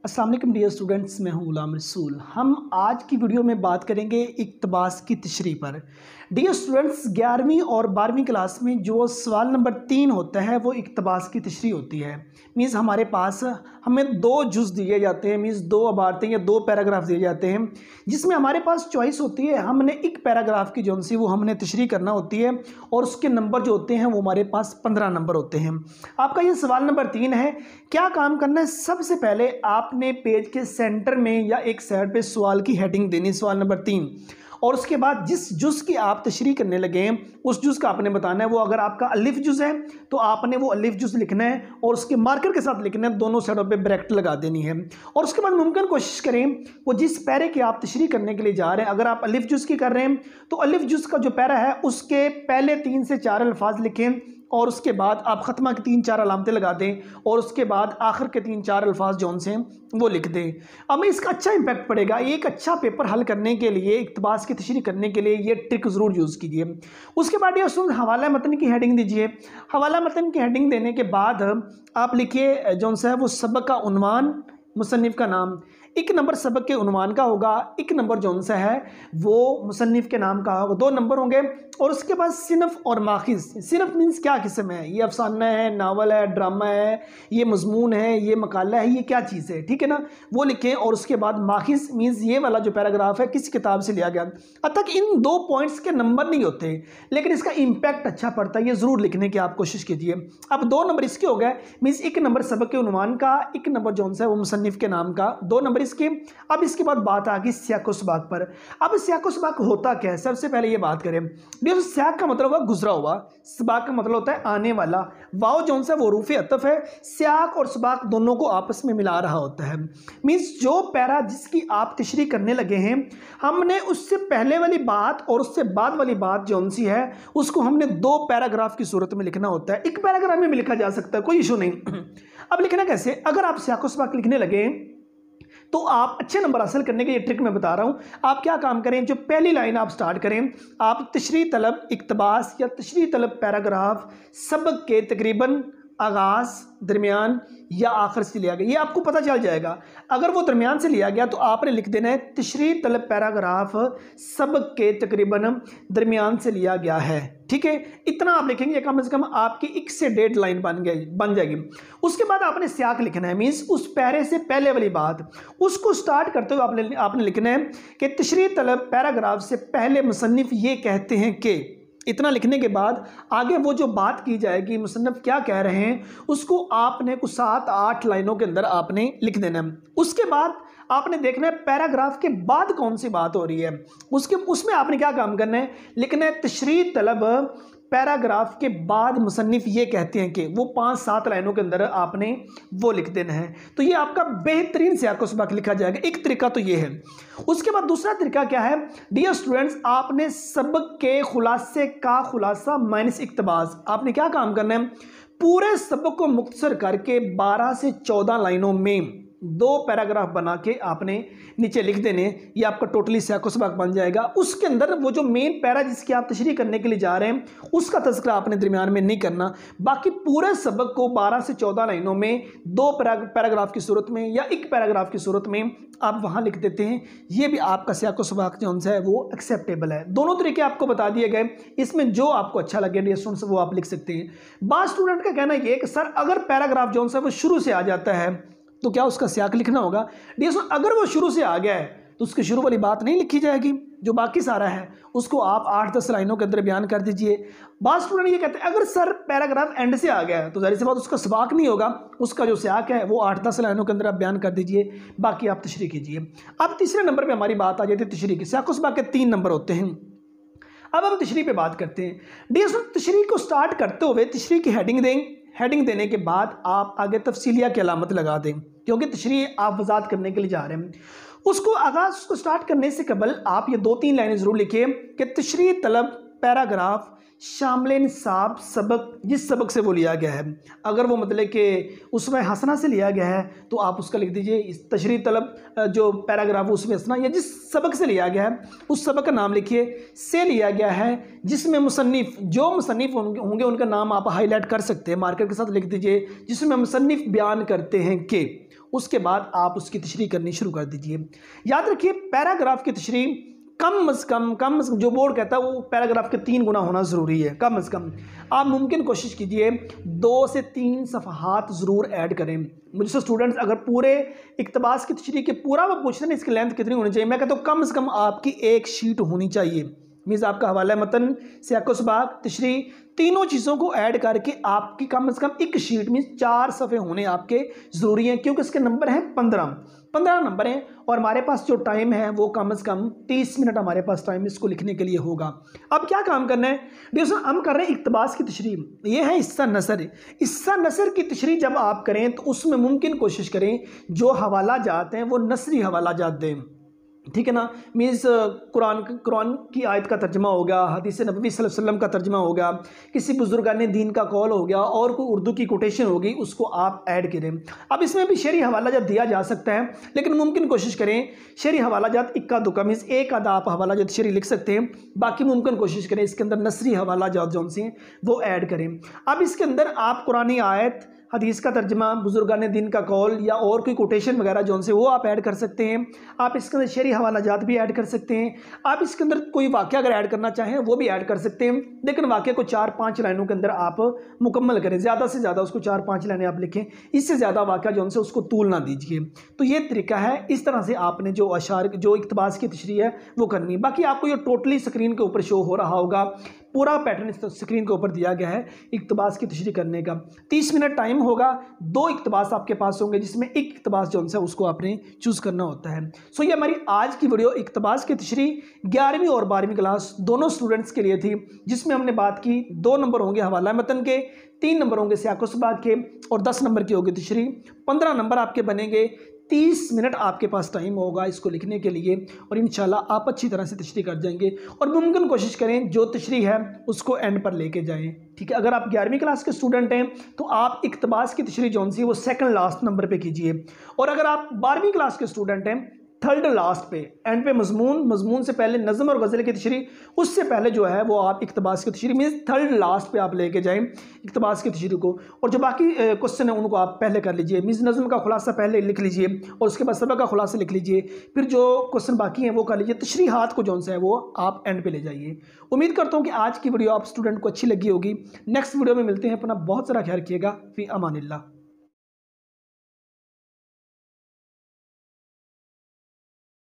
अस्सलाम वालेकुम dear students, मैं हूं गुलाम रसूल। हम आज की वीडियो में बात करेंगे इक्तबास की तशरीह पर। डियर स्टूडेंट्स, 11वीं और 12वीं क्लास में जो सवाल नंबर 3 होता है वो इक्तबास की तशरीह होती है। मीन्स हमारे पास हमें 2 जुज़ दिए जाते हैं, मीन्स 2 इबारतें या 2 पैराग्राफ दिए जाते हैं, जिसमें हमारे पास चॉइस होती है। हमने एक पैराग्राफ की जो सी वो हमने तशरीह करना होती है और उसके नंबर जो होते हैं वो हमारे पास 15 नंबर होते हैं। आपका ये सवाल नंबर 3 है। क्या काम करना है? सबसे पहले आपने पेज के सेंटर में या एक साइड पे सवाल की हेडिंग देनी, सवाल नंबर 3, और उसके बाद जिस जुज़ की आप तशरीह करने लगे हैं उस जुज़ का आपने बताना है। वो अगर आपका अलिफ जुज़ है तो आपने वो अलिफ जुज़ लिखना है और उसके मार्कर के साथ लिखना है, दोनों साइडों पे ब्रैकेट लगा देनी है। और उसके बाद मुमकिन कोशिश करें वो जिस पैरे की आप तशरीह करने के लिए जा रहे हैं, अगर आप अलिफ जुज़ की कर रहे हैं तो अलिफ जुज़ का जो पैरा है उसके पहले 3 से 4 अल्फाज लिखें और उसके बाद आप ख़त्मा की 3-4 अलामतें लगा दें और उसके बाद आखिर के 3-4 अल्फाज जौन से वो लिख दें। अब इसका अच्छा इंपैक्ट पड़ेगा। एक अच्छा पेपर हल करने के लिए, इक्तबास की तशरीह करने के लिए ये ट्रिक ज़रूर यूज़ कीजिए। उसके बाद ये सुन हवाला मतन की हेडिंग दीजिए। हवाला मतन की हेडिंग देने के बाद आप लिखिए जौन सा है वो सबक का उन्वान, मुसन्निफ़ का नाम। एक नंबर सबक के उन्वान का होगा, एक नंबर जौन सा है वो मुसन्निफ़ के नाम का होगा, 2 नंबर होंगे। और उसके बाद सिनफ़ और माखिज़। सिनफ़ मीन्स क्या किस्म है, ये अफसाना है, नावल है, ड्रामा है, ये मजमून है, ये मकाला है, ये क्या चीज़ है, ठीक है ना, वो लिखें। और उसके बाद माखिज़ मीन्स ये वाला जो पैराग्राफ है किस किताब से लिया गया। अब तक इन 2 पॉइंट्स के नंबर नहीं होते लेकिन इसका इम्पैक्ट अच्छा पड़ता है, ये ज़रूर लिखने की आप कोशिश कीजिए। अब 2 नंबर इसके हो गए, मीन्स एक नंबर सबक के उन्वान का, एक नंबर जौन सा है वो मुसन्निफ़ के नाम का, 2 नंबर इसके। अब इसके बाद बात आ गई सियाक व सबाक पर। अब सियाक व सबाक होता क्या है, सबसे पहले ये बात करें। देखो, सियाक का मतलब हुआ गुजरा हुआ, सबाक का मतलब होता है आने वाला। वाव जौन सा वो रूफ़ अतफ है, सियाक और सबाक दोनों को आपस में मिला रहा होता है। मीन्स जो पैरा जिसकी आप तशरीह करने लगे हैं, हमने उससे पहले वाली बात और उससे बाद वाली बात जौन सी है उसको हमने 2 पैराग्राफ की सूरत में लिखना होता है। एक पैराग्राफ में भी लिखा जा सकता है, कोई इशू नहीं। अब लिखना कैसे? अगर आप सियाक व सबाक लिखने लगे तो आप अच्छे नंबर हासिल करने के ये ट्रिक मैं बता रहा हूँ। आप क्या काम करें, जो पहली लाइन आप स्टार्ट करें, आप तशरीह तलब इक्तबास या तशरीह तलब पैराग्राफ सबक के तकरीबन आगाज़, दरमियान या आखिर से लिया गया, ये आपको पता चल जाएगा। अगर वो दरमियान से लिया गया तो आपने लिख देना है तशरीह तलब पैराग्राफ सबक के तकरीबन दरमियान से लिया गया है, ठीक है। इतना आप लिखेंगे, कम से कम आपकी 1 से 1.5 लाइन बन जाएगी। उसके बाद आपने सियाक लिखना है, मीन्स उस पैरे से पहले वाली बात, उसको स्टार्ट करते हुए आपने लिखना है कि तशरीह तलब पैराग्राफ से पहले मुसन्निफ़ ये कहते हैं कि। इतना लिखने के बाद आगे वो जो बात की जाएगी, मुसन्निफ़ क्या कह रहे हैं, उसको आपने कुछ 7-8 लाइनों के अंदर आपने लिख देना है। उसके बाद आपने देखना है पैराग्राफ के बाद कौन सी बात हो रही है, उसमें आपने क्या काम करना है, लिखना है तशरीह तलब पैराग्राफ के बाद मुसन्निफ़ ये कहते हैं कि, वो 5-7 लाइनों के अंदर आपने वो लिख देना है। तो ये आपका बेहतरीन सियाक व सबाक लिखा जाएगा। एक तरीका तो ये है। उसके बाद दूसरा तरीका क्या है, डियर स्टूडेंट्स, आपने सबक के खुलासे का खुलासा माइनस इक्तबास, आपने क्या काम करना है, पूरे सबक को मुख्तसर करके 12 से 14 लाइनों में 2 पैराग्राफ बना के आपने नीचे लिख देने। ये आपका टोटली सियाक व सबाक बन जाएगा। उसके अंदर वो जो मेन पैरा जिसकी आप तशरीह करने के लिए जा रहे हैं उसका तज़किरा आपने दरमियान में नहीं करना। बाकी पूरे सबक को 12 से 14 लाइनों में 2 पैराग्राफ की सूरत में या 1 पैराग्राफ की सूरत में आप वहाँ लिख देते हैं। ये भी आपका सियाक व सबाक जो है वो एक्सेप्टेबल है। दोनों तरीके आपको बता दिए गए, इसमें जो आपको अच्छा लगे डियर स्टूडेंट्स वो आप लिख सकते हैं। बात स्टूडेंट का कहना ये कि सर अगर पैराग्राफ जो है वो शुरू से आ जाता है तो क्या उसका सियाक लिखना होगा? डियर स्टूडेंट, अगर वो शुरू से आ गया है तो उसकी शुरू वाली बात नहीं लिखी जाएगी, जो बाकी सारा है उसको आप 8-10 लाइनों के अंदर बयान कर दीजिए। बात स्टूडेंट ये कहते हैं अगर सर पैराग्राफ एंड से आ गया है तो जाहिर सी बात उसका सबाक नहीं होगा, उसका जो सियाक है वो 8-10 लाइनों के अंदर आप बयान कर दीजिए, बाकी आप तशरीह कीजिए। अब तीसरे नंबर पर हमारी बात आ जाती है तशरीह की। सियाक व सबाक के 3 नंबर होते हैं। अब हम तशरीह पे बात करते हैं। डियर स्टूडेंट, तशरीह को स्टार्ट करते हुए तशरीह की हेडिंग दें। हेडिंग देने के बाद आप आगे तफसीलिया की अलामत लगा दें, क्योंकि तशरीह आप वजात करने के लिए जा रहे हैं। उसको उसको स्टार्ट करने से कबल आप ये 2-3 लाइनें ज़रूर लिखिए कि तशरीह तलब पैराग्राफ शामिल निसाब सबक, जिस सबक से वो लिया गया है। अगर वो मतलब कि उसमें हसना से लिया गया है तो आप उसका लिख दीजिए इस तशरीह तलब जो पैराग्राफ उसमें हसना, या जिस सबक से लिया गया है उस सबक का नाम लिखिए। से लिया गया है जिसमें मुसन्निफ़, जो मुसन्निफ़ होंगे उनका नाम आप हाईलाइट कर सकते हैं, मार्कर के साथ लिख दीजिए, जिसमें मुसन्निफ़ बयान करते हैं कि। उसके बाद आप उसकी तशरीह करनी शुरू कर दीजिए। याद रखिए पैराग्राफ की तशरीह कम से कम जो बोर्ड कहता है वो पैराग्राफ के 3 गुना होना ज़रूरी है। कम से कम आप मुमकिन कोशिश कीजिए 2 से 3 सफ़हात ज़रूर ऐड करें। मुझसे स्टूडेंट्स अगर पूरे इक़्तिबास की तशरीह के पूरा वो पूछते हैं इसकी लेंथ कितनी होनी चाहिए, मैं कहता हूँ कम से कम आपकी एक शीट होनी चाहिए। मीन्स आपका हवाला मतन, सियाक़ो सबाक़, तशरीह, तीनों चीज़ों को ऐड करके आपकी कम से कम एक शीट में 4 सफ़े होने आपके ज़रूरी हैं, क्योंकि इसके नंबर हैं 15 नंबर हैं और हमारे पास जो टाइम है वो कम से कम 30 मिनट हमारे पास टाइम इसको लिखने के लिए होगा। अब क्या काम करना है दोस्तों, हम कर रहे हैं इक़्तिबास की तशरीह। ये है हिस्सा नसर। हिस्सा नसर की तशरीह जब आप करें तो उसमें मुमकिन कोशिश करें जो हवाला जाते हैं वो नसरी हवाला जात दें, ठीक है ना। मीन्स कुरान की आयत का तर्जमा हो गया, हदीस नबवी सल्लल्लाहु अलैहि वसल्लम का तर्जमा हो गया, किसी बुजुर्गान दीन का कौल हो गया और कोई उर्दू की कोटेशन होगी, उसको आप ऐड करें। अब इसमें भी शरई हवाला जात दिया जा सकता है, लेकिन मुमकिन कोशिश करें शरई हवाला जात इक्का दुक्का, मीन्स एक आधा आप हवाला जात शरई लिख सकते हैं, बाकी मुमकिन कोशिश करें इसके अंदर नसरी हवाला जात जो से वो ऐड करें। अब इसके अंदर आप कुरानी आयत, हदीस का तर्जमा, बुजुर्गान दीन का कौल या और कोई कोटेशन वगैरह जो से वो आप ऐड कर सकते हैं। आप इसके अंदर शरई हवाला जात भी ऐड कर सकते हैं। आप इसके अंदर कोई वाक़या अगर ऐड करना चाहें वो भी ऐड कर सकते हैं, लेकिन वाक़या को 4-5 लाइनों के अंदर आप मुकम्मल करें, ज़्यादा से ज़्यादा उसको 4-5 लाइनें आप लिखें, इससे ज़्यादा वाक़या जो से उसको तूल ना दीजिए। तो ये तरीका है, इस तरह से आपने जो इक़्तिबास की तशरीह है वो करनी है। बाकी आपको ये टोटली स्क्रीन के ऊपर शो हो रहा होगा, पूरा पैटर्न स्क्रीन के ऊपर दिया गया है इक़्तिबास की तशरीह करने का। 30 मिनट टाइम होगा, 2 इक़्तिबास आपके पास होंगे जिसमें एक इक़्तिबास जो है उसको आपने चूज़ करना होता है। सो ये हमारी आज की वीडियो इक़्तिबास की तशरीह 11वीं और 12वीं क्लास दोनों स्टूडेंट्स के लिए थी, जिसमें हमने बात की 2 नंबर होंगे हवाला मतन के, 3 नंबर होंगे सियाक़ो सबाक़ के और 10 नंबर की होगी तशरीह। 15 नंबर आपके बनेंगे, 30 मिनट आपके पास टाइम होगा इसको लिखने के लिए और इंशाल्लाह आप अच्छी तरह से तशरीह कर जाएंगे। और मुमकिन कोशिश करें जो तशरीह है उसको एंड पर लेके जाएं, ठीक है। अगर आप 11वीं क्लास के स्टूडेंट हैं तो आप इक़्तिबास की तशरीह जो सी वो सेकंड लास्ट नंबर पे कीजिए, और अगर आप 12वीं क्लास के स्टूडेंट हैं थर्ड लास्ट पे, एंड पे मजमून से पहले नज़म और गज़ल की तशरीह, उससे पहले जो है वो आप इक़्तिबास की तशरीह मीन्स थर्ड लास्ट पे आप लेके जाएं इक़्तिबास की तशरीह को। और जो बाकी क्वेश्चन है उनको आप पहले कर लीजिए, मीन्स नज़म का खुलासा पहले लिख लीजिए और उसके बाद सबक का खुलासा लिख लीजिए, फिर जो क्वेश्चन बाकी हैं वो कर लीजिए। तशरीहात को जो सा है वो आप एंड पे ले जाइए। उम्मीद करता हूँ कि आज की वीडियो आप स्टूडेंट को अच्छी लगी होगी। नेक्स्ट वीडियो में मिलते हैं, अपना बहुत सारा ख्याल रखिएगा। फ़ी अमानिल्लाह।